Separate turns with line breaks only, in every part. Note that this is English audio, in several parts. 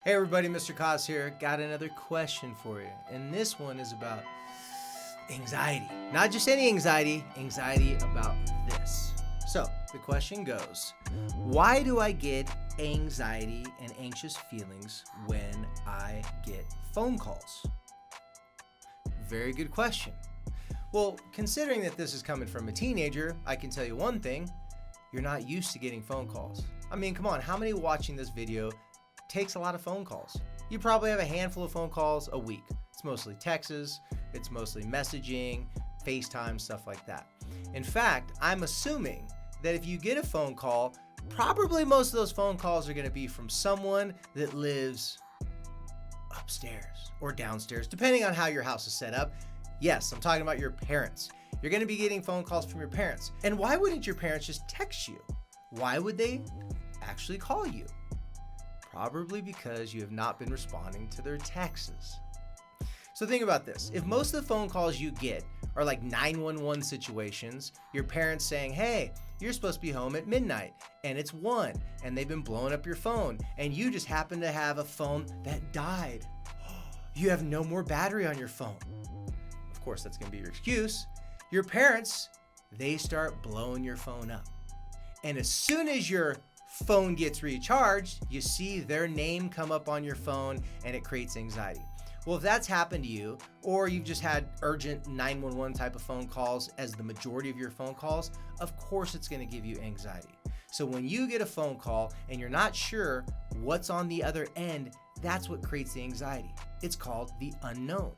Hey everybody, Mr. Kos here. Got another question for you. And this one is about anxiety. Not just any anxiety, anxiety about this. So the question goes, why do I get anxiety and anxious feelings when I get phone calls? Very good question. Well, considering that this is coming from a teenager, I can tell you one thing, you're not used to getting phone calls. I mean, come on, how many watching this video takes a lot of phone calls? You probably have a handful of phone calls a week. It's mostly texts, it's mostly messaging, FaceTime, stuff like that. In fact, I'm assuming that if you get a phone call, probably most of those phone calls are going to be from someone that lives upstairs or downstairs, depending on how your house is set up. Yes, I'm talking about your parents. You're going to be getting phone calls from your parents. And why wouldn't your parents just text you? Why would they actually call you? Probably because you have not been responding to their texts. So think about this. If most of the phone calls you get are like 911 situations, your parents saying, hey, you're supposed to be home at midnight, and it's 1, and they've been blowing up your phone, and you just happen to have a phone that died. You have no more battery on your phone. Of course, that's going to be your excuse. Your parents, they start blowing your phone up. And as soon as your phone gets recharged, you see their name come up on your phone and it creates anxiety. Well, if that's happened to you, or you've just had urgent 911 type of phone calls as the majority of your phone calls, of course it's going to give you anxiety. So when you get a phone call and you're not sure what's on the other end, that's what creates the anxiety. It's called the unknown.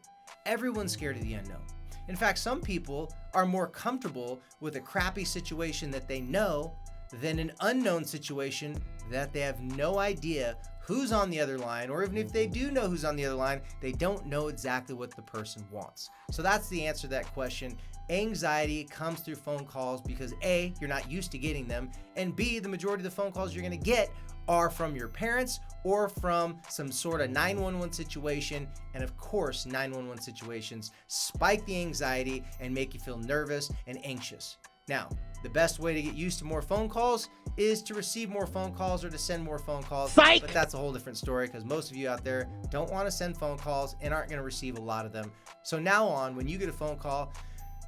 Everyone's scared of the unknown. In fact, some people are more comfortable with a crappy situation that they know than an unknown situation that they have no idea who's on the other line, or even if they do know who's on the other line, they don't know exactly what the person wants. So that's the answer to that question. Anxiety comes through phone calls because A, you're not used to getting them, and B, the majority of the phone calls you're going to get are from your parents or from some sort of 911 situation. And of course, 911 situations spike the anxiety and make you feel nervous and anxious. Now, the best way to get used to more phone calls is to receive more phone calls or to send more phone calls. Psych! But that's a whole different story because most of you out there don't want to send phone calls and aren't going to receive a lot of them. So now on, when you get a phone call,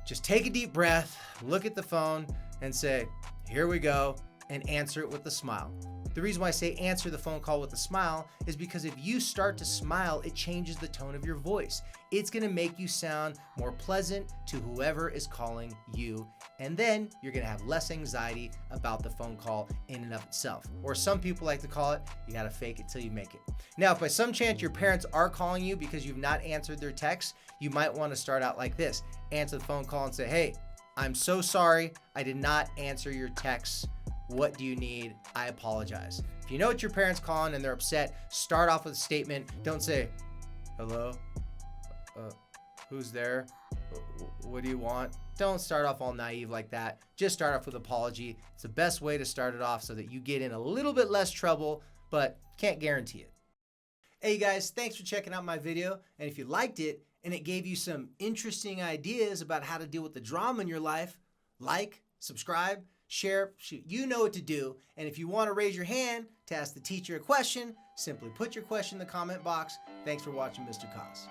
just take a deep breath, look at the phone and say, here we go, and answer it with a smile. The reason why I say answer the phone call with a smile is because if you start to smile, it changes the tone of your voice. It's going to make you sound more pleasant to whoever is calling you. And then you're going to have less anxiety about the phone call in and of itself. Or some people like to call it, you got to fake it till you make it. Now, if by some chance your parents are calling you because you've not answered their texts, you might want to start out like this. Answer the phone call and say, hey, I'm so sorry. I did not answer your texts. What do you need? I apologize. If you know it's your parents calling and they're upset, start off with a statement. Don't say, hello, who's there? What do you want? Don't start off all naive like that. Just start off with apology. It's the best way to start it off so that you get in a little bit less trouble, but can't guarantee it. Hey guys, thanks for checking out my video. And if you liked it and it gave you some interesting ideas about how to deal with the drama in your life, like, subscribe, share, you know what to do. And if you want to raise your hand to ask the teacher a question, simply put your question in the comment box. Thanks for watching, Mr. Kos.